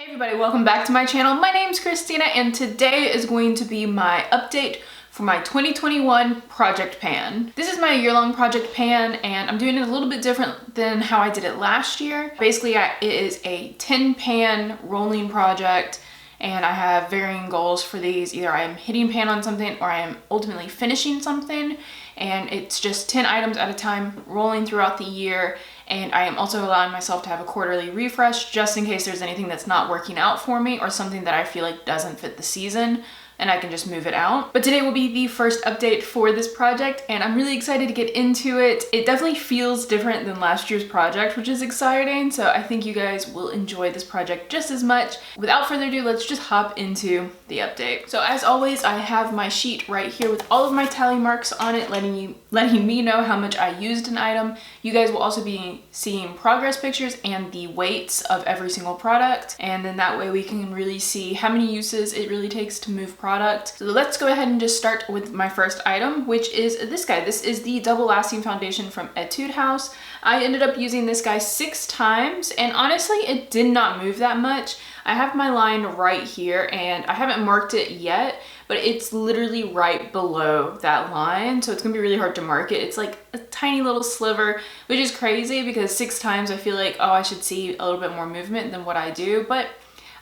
Hey everybody, welcome back to my channel. My name's Christina and today is going to be my update for my 2021 project pan. This is my year-long project pan and I'm doing it a little bit different than how I did it last year. Basically, it is a 10 pan rolling project and I have varying goals for these. Either I am hitting pan on something or I am ultimately finishing something, and it's just 10 items at a time rolling throughout the year. And I am also allowing myself to have a quarterly refresh just in case there's anything that's not working out for me or something that I feel like doesn't fit the season and I can just move it out. But today will be the first update for this project and I'm really excited to get into it. It definitely feels different than last year's project, which is exciting. So I think you guys will enjoy this project just as much. Without further ado, let's just hop into the update. So as always, I have my sheet right here with all of my tally marks on it, letting me know how much I used an item. You guys will also be seeing progress pictures and the weights of every single product. And then that way we can really see how many uses it really takes to move product. So let's go ahead and just start with my first item, which is this guy. This is the Double Lasting Foundation from Etude House. I ended up using this guy 6 times and honestly, it did not move that much. I have my line right here and I haven't marked it yet, but it's literally right below that line. So it's gonna be really hard to mark it. It's like a tiny little sliver, which is crazy because 6 times I feel like, oh, I should see a little bit more movement than what I do, but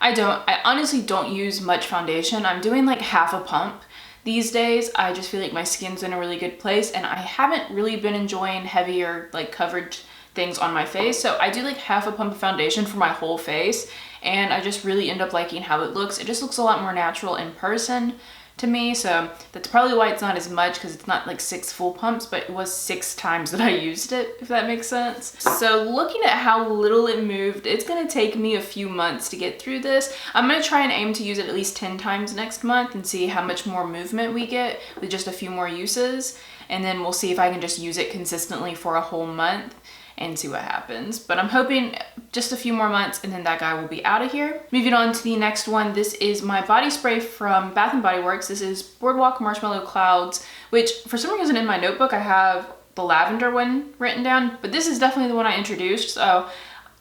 I don't. I honestly don't use much foundation. I'm doing like half a pump these days. I just feel like my skin's in a really good place and I haven't really been enjoying heavier like coverage things on my face. So I do like half a pump of foundation for my whole face and I just really end up liking how it looks. It just looks a lot more natural in person to me, so that's probably why it's not as much, because it's not like 6 full pumps, but it was 6 times that I used it, if that makes sense. So looking at how little it moved, it's gonna take me a few months to get through this. I'm gonna try and aim to use it at least 10 times next month and see how much more movement we get with just a few more uses, and then we'll see if I can just use it consistently for a whole month and see what happens. But I'm hoping just a few more months and then that guy will be out of here. Moving on to the next one, this is my body spray from Bath & Body Works. This is Boardwalk Marshmallow Clouds, which for some reason in my notebook I have the lavender one written down, but this is definitely the one I introduced. So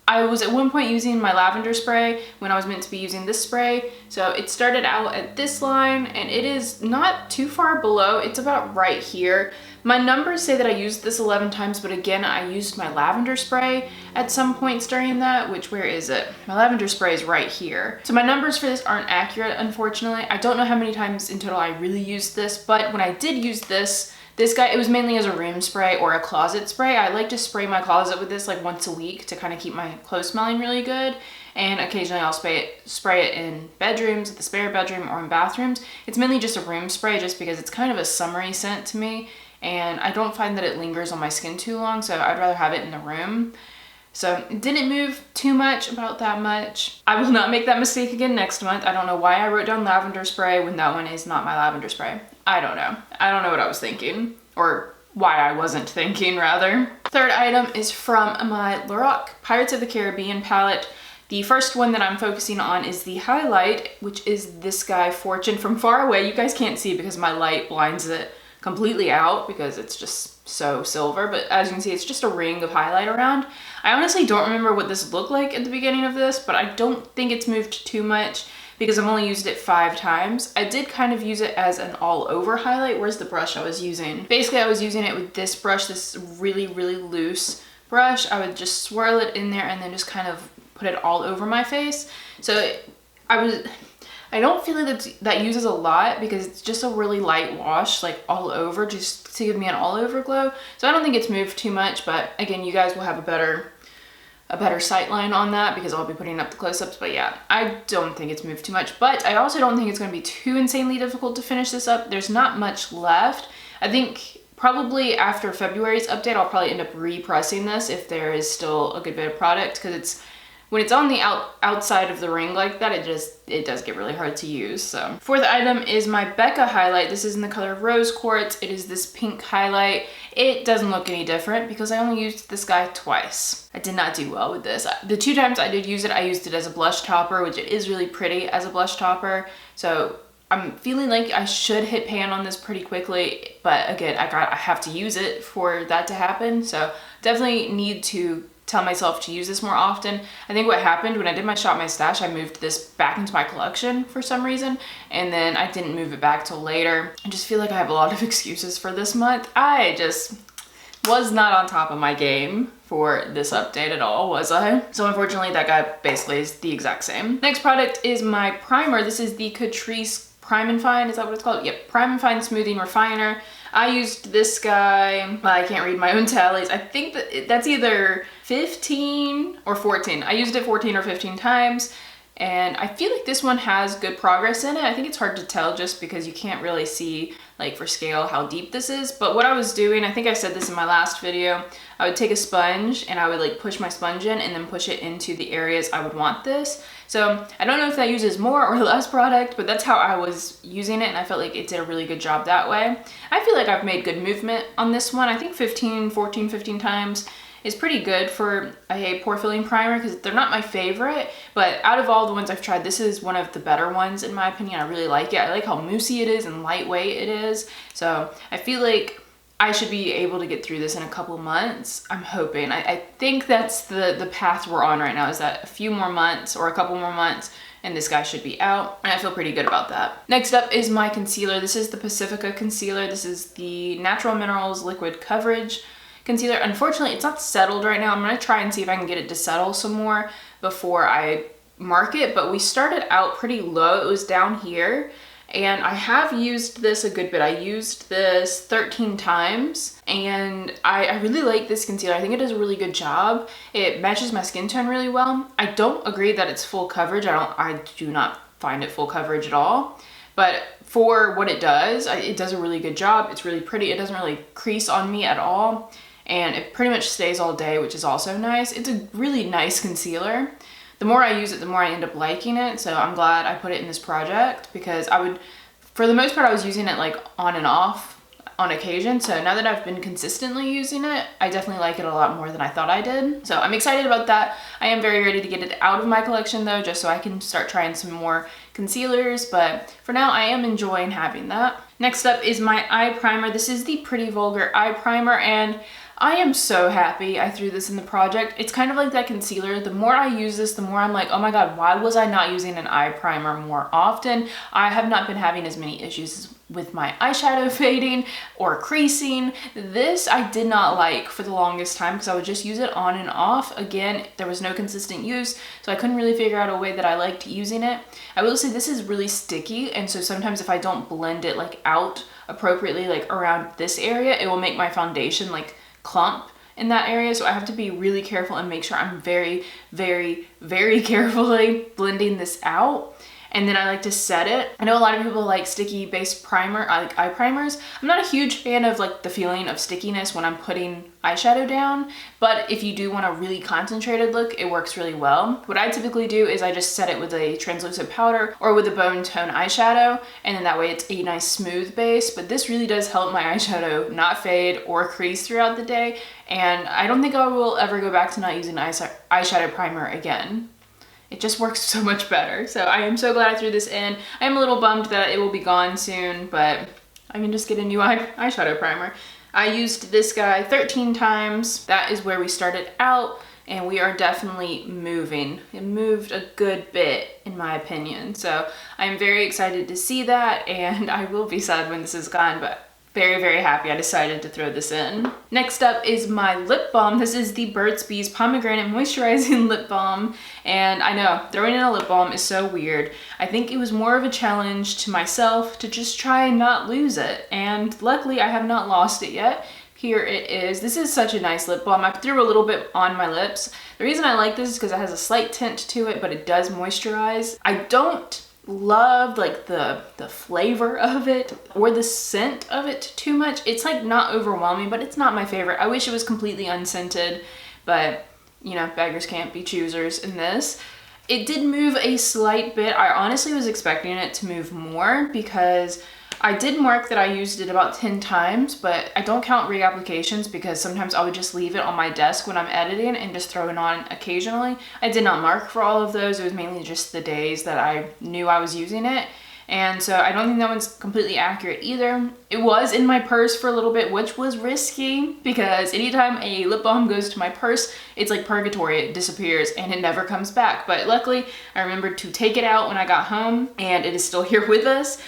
I was at one point using my lavender spray when I was meant to be using this spray. So it started out at this line and it is not too far below. It's about right here. My numbers say that I used this 11 times, but again, I used my lavender spray at some points during that, which, where is it? My lavender spray is right here. So my numbers for this aren't accurate, unfortunately. I don't know how many times in total I really used this, but when I did use this guy, it was mainly as a room spray or a closet spray. I like to spray my closet with this like once a week to kind of keep my clothes smelling really good. And occasionally I'll spray it in bedrooms, the spare bedroom, or in bathrooms. It's mainly just a room spray just because it's kind of a summery scent to me. And I don't find that it lingers on my skin too long, so I'd rather have it in the room. So it didn't move too much, about that much. I will not make that mistake again next month. I don't know why I wrote down lavender spray when that one is not my lavender spray. I don't know. I don't know what I was thinking, or why I wasn't thinking, rather. Third item is from my Lorac Pirates of the Caribbean palette. The first one that I'm focusing on is the highlight, which is this guy, Fortune. From far away, you guys can't see because my light blinds it completely out because it's just so silver, but as you can see, it's just a ring of highlight around. I honestly don't remember what this looked like at the beginning of this, but I don't think it's moved too much because I've only used it 5 times. I did kind of use it as an all-over highlight. Where's the brush I was using? Basically, I was using it with this brush, this really, really loose brush. I would just swirl it in there and then just kind of put it all over my face. So I don't feel like that uses a lot because it's just a really light wash, like all over, just to give me an all over glow. So I don't think it's moved too much, but again, you guys will have a better sight line on that because I'll be putting up the close-ups. But yeah, I don't think it's moved too much, but I also don't think it's going to be too insanely difficult to finish this up. There's not much left. I think probably after February's update, I'll probably end up repressing this if there is still a good bit of product, because when it's on the outside of the ring like that, it does get really hard to use. So fourth item is my Becca highlight. This is in the color Rose Quartz. It is this pink highlight. It doesn't look any different because I only used this guy twice. I did not do well with this. The 2 times I did use it, I used it as a blush topper, which it is really pretty as a blush topper. So I'm feeling like I should hit pan on this pretty quickly, but again, I have to use it for that to happen. So definitely need to tell myself to use this more often. I think what happened when I did my Shop My Stash, I moved this back into my collection for some reason, and then I didn't move it back till later. I just feel like I have a lot of excuses for this month. I just was not on top of my game for this update at all, was I? So unfortunately that guy basically is the exact same. Next product is my primer. This is the Catrice Prime and Fine, is that what it's called? Yep, Prime and Fine Smoothing Refiner. I used this guy, well, I can't read my own tallies. I think that's either 15 or 14. I used it 14 or 15 times, and I feel like this one has good progress in it. I think it's hard to tell just because you can't really see, like for scale, how deep this is. But what I was doing, I think I said this in my last video, I would take a sponge and I would like push my sponge in and then push it into the areas I would want this. So I don't know if that uses more or less product, but that's how I was using it, and I felt like it did a really good job that way. I feel like I've made good movement on this one. I think 15 times is pretty good for a pore filling primer because they're not my favorite, but out of all the ones I've tried, this is one of the better ones in my opinion. I really like it. I like how moussey it is and lightweight it is. So I feel like I should be able to get through this in a couple months. I'm hoping. I think that's the path we're on right now, is that a few more months or a couple more months and this guy should be out, and I feel pretty good about that. Next up is my concealer. This is the Pacifica Concealer. This is the Natural Minerals Liquid Coverage Concealer. Unfortunately, it's not settled right now. I'm gonna try and see if I can get it to settle some more before I mark it, but we started out pretty low. It was down here, and I have used this a good bit. I used this 13 times, and I really like this concealer. I think it does a really good job. It matches my skin tone really well. I don't agree that it's full coverage. I do not find it full coverage at all, but for what it does a really good job. It's really pretty. It doesn't really crease on me at all, and it pretty much stays all day, which is also nice. It's a really nice concealer. The more I use it, the more I end up liking it. So I'm glad I put it in this project, because for the most part, I was using it like on and off on occasion. So now that I've been consistently using it, I definitely like it a lot more than I thought I did. So I'm excited about that. I am very ready to get it out of my collection though, just so I can start trying some more concealers. But for now, I am enjoying having that. Next up is my eye primer. This is the Pretty Vulgar Eye Primer, and I am so happy I threw this in the project. It's kind of like that concealer. The more I use this, the more I'm like, oh my god, why was I not using an eye primer more often? I have not been having as many issues with my eyeshadow fading or creasing. This I did not like for the longest time because I would just use it on and off. Again, there was no consistent use, so I couldn't really figure out a way that I liked using it. I will say this is really sticky, and so sometimes if I don't blend it like out appropriately, like around this area, it will make my foundation like clump in that area. So I have to be really careful and make sure I'm very, very, very carefully blending this out. And then I like to set it. I know a lot of people like sticky based primer, I like eye primers. I'm not a huge fan of like the feeling of stickiness when I'm putting eyeshadow down, but if you do want a really concentrated look, it works really well. What I typically do is I just set it with a translucent powder or with a bone tone eyeshadow, and then that way it's a nice smooth base. But this really does help my eyeshadow not fade or crease throughout the day, and I don't think I will ever go back to not using eyeshadow primer again. It just works so much better. So I am so glad I threw this in. I am a little bummed that it will be gone soon, but I can just get a new eyeshadow primer. I used this guy 13 times. That is where we started out, and we are definitely moving. It moved a good bit, in my opinion. So I'm very excited to see that, and I will be sad when this is gone, but very, very happy I decided to throw this in. Next up is my lip balm. This is the Burts Bees Pomegranate Moisturizing Lip Balm. And I know, throwing in a lip balm is so weird. I think it was more of a challenge to myself to just try and not lose it. And luckily, I have not lost it yet. Here it is. This is such a nice lip balm. I threw a little bit on my lips. The reason I like this is because it has a slight tint to it, but it does moisturize. I don't love like the flavor of it or the scent of it too much. It's like not overwhelming, but it's not my favorite. I wish it was completely unscented, but you know, beggars can't be choosers in this. It did move a slight bit. I honestly was expecting it to move more because I did mark that I used it about 10 times, but I don't count reapplications because sometimes I would just leave it on my desk when I'm editing and just throw it on occasionally. I did not mark for all of those. It was mainly just the days that I knew I was using it. And so I don't think that one's completely accurate either. It was in my purse for a little bit, which was risky because anytime a lip balm goes to my purse, it's like purgatory. It disappears and it never comes back. But luckily, I remembered to take it out when I got home and it is still here with us.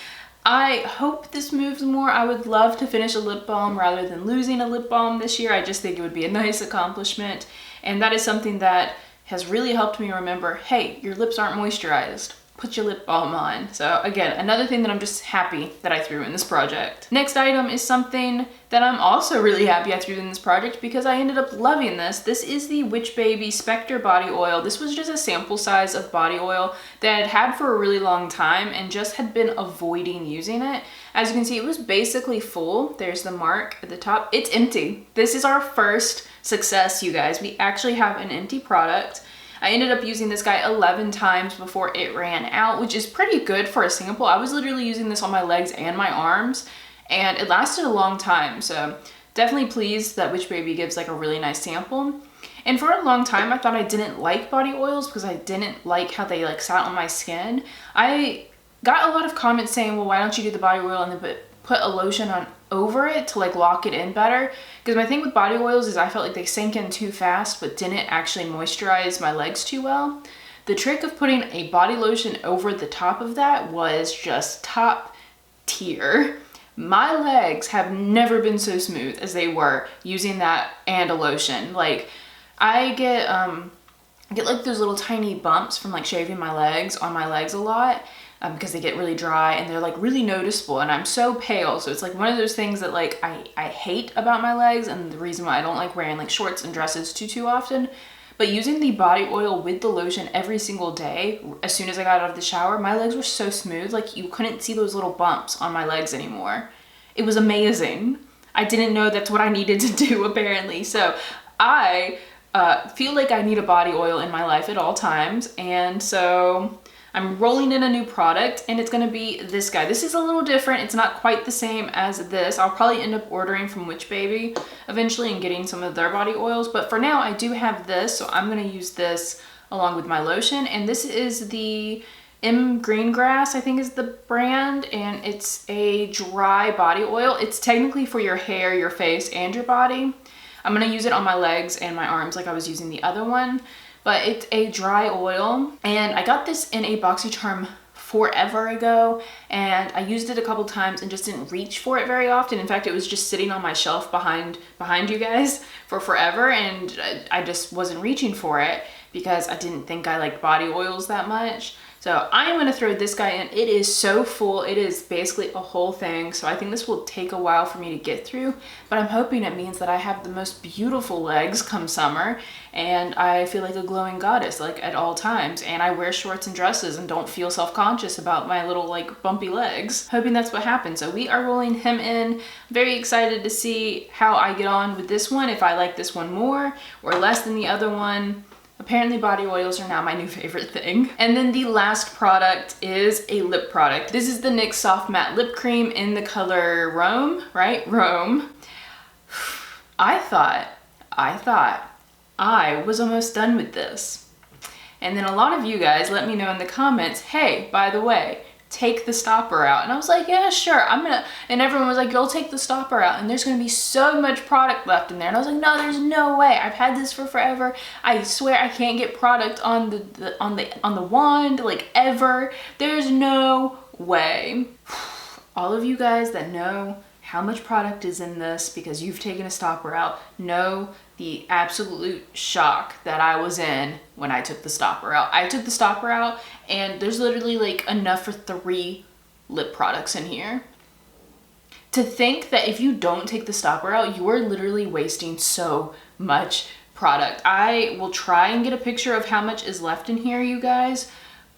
I hope this moves more. I would love to finish a lip balm rather than losing a lip balm this year. I just think it would be a nice accomplishment. And that is something that has really helped me remember, hey, your lips aren't moisturized. Put your lip balm on. So again, another thing that I'm just happy that I threw in this project. Next item is something that I'm also really happy I threw in this project because I ended up loving this. This is the Witch Baby Spectre Body Oil. This was just a sample size of body oil that I'd had for a really long time and just had been avoiding using it. As you can see, it was basically full. There's the mark at the top. It's empty. This is our first success, you guys. We actually have an empty product. I ended up using this guy 11 times before it ran out, which is pretty good for a sample. I was literally using this on my legs and my arms, and it lasted a long time. So definitely pleased that Witch Baby gives like a really nice sample. And for a long time, I thought I didn't like body oils because I didn't like how they like sat on my skin. I got a lot of comments saying, well, why don't you do the body oil and then put a lotion on over it to like lock it in better? Because my thing with body oils is I felt like they sank in too fast but didn't actually moisturize my legs too well. The trick of putting a body lotion over the top of that was just top tier. My legs have never been so smooth as they were using that and a lotion. Like I get like those little tiny bumps from like shaving my legs on my legs a lot. Because they get really dry and they're like really noticeable, and I'm so pale, so it's like one of those things that like I hate about my legs, and the reason why I don't like wearing like shorts and dresses too often. But using the body oil with the lotion every single day, as soon as I got out of the shower, my legs were so smooth, like you couldn't see those little bumps on my legs anymore. It was amazing. I didn't know that's what I needed to do apparently. So I feel like I need a body oil in my life at all times, and so I'm rolling in a new product, and it's gonna be this guy. This is a little different. It's not quite the same as this. I'll probably end up ordering from Witch Baby eventually and getting some of their body oils, but for now I do have this, so I'm gonna use this along with my lotion. And this is the M Greengrass, I think is the brand, and it's a dry body oil. It's technically for your hair, your face, and your body. I'm gonna use it on my legs and my arms like I was using the other one. But it's a dry oil, and I got this in a BoxyCharm forever ago, and I used it a couple times and just didn't reach for it very often. In fact, it was just sitting on my shelf behind you guys for forever, and I just wasn't reaching for it because I didn't think I liked body oils that much. So I'm gonna throw this guy in. It is so full. It is basically a whole thing. So I think this will take a while for me to get through, but I'm hoping it means that I have the most beautiful legs come summer, and I feel like a glowing goddess like at all times, and I wear shorts and dresses and don't feel self-conscious about my little like bumpy legs. Hoping that's what happens. So we are rolling him in. Very excited to see how I get on with this one, if I like this one more or less than the other one. Apparently body oils are now my new favorite thing. And then the last product is a lip product. This is the NYX Soft Matte Lip Cream in the color Rome, right? Rome. I thought I was almost done with this. And then a lot of you guys let me know in the comments, hey, by the way, take the stopper out. And I was like, yeah, sure, and everyone was like, you'll take the stopper out and there's gonna be so much product left in there. And I was like, no, there's no way. I've had this for forever. I swear I can't get product on the wand, like ever. There's no way. All of you guys that know how much product is in this because you've taken a stopper out know the absolute shock that I was in when I took the stopper out. I took the stopper out and there's literally like enough for 3 lip products in here. To think that if you don't take the stopper out, you are literally wasting so much product. I will try and get a picture of how much is left in here, you guys,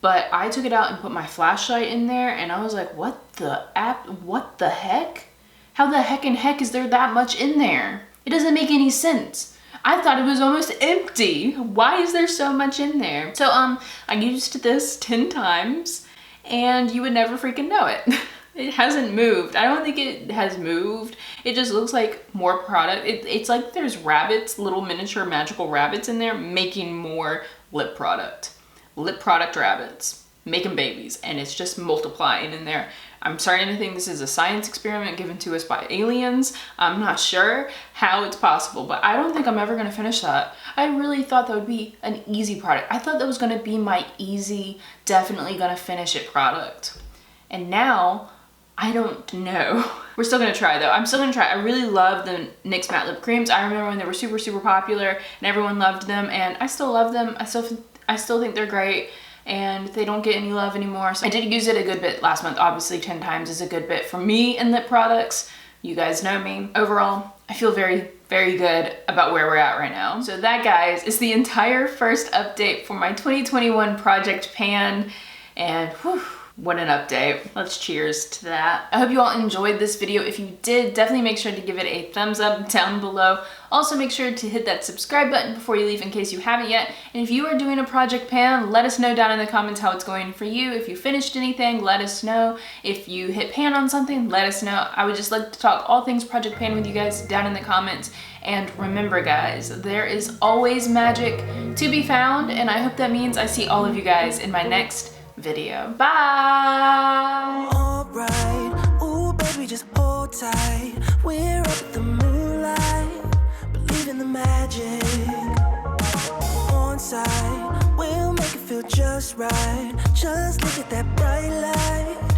but I took it out and put my flashlight in there and I was like, what the heck? How the heck is there that much in there? It doesn't make any sense. I thought it was almost empty. Why is there so much in there? So I used this 10 times and you would never freaking know it. It hasn't moved. I don't think it has moved. It just looks like more product. It's like there's rabbits, little miniature magical rabbits in there making more lip product. Lip product rabbits. making babies, and it's just multiplying in there. I'm starting to think this is a science experiment given to us by aliens. I'm not sure how it's possible, but I don't think I'm ever gonna finish that. I really thought that would be an easy product. I thought that was gonna be my easy, definitely gonna finish it product. And now, I don't know. We're still gonna try though. I'm still gonna try. I really love the NYX matte lip creams. I remember when they were super, super popular and everyone loved them, and I still love them. I still think they're great, and they don't get any love anymore. So I did use it a good bit last month. Obviously 10 times is a good bit for me in lip products. You guys know me. Overall, I feel very, very good about where we're at right now. So that, guys, is the entire first update for my 2021 project pan, and whew, what an update. Let's cheers to that. I hope you all enjoyed this video. If you did, definitely make sure to give it a thumbs up down below. Also make sure to hit that subscribe button before you leave in case you haven't yet. And if you are doing a project pan, let us know down in the comments how it's going for you. If you finished anything, let us know. If you hit pan on something, let us know. I would just like to talk all things project pan with you guys down in the comments. And remember, guys, there is always magic to be found, and I hope that means I see all of you guys in my next video. Bye! Alright, ooh baby, just hold tight. We're up at the moonlight, believe in the magic. On side, we'll make it feel just right. Just look at that bright light.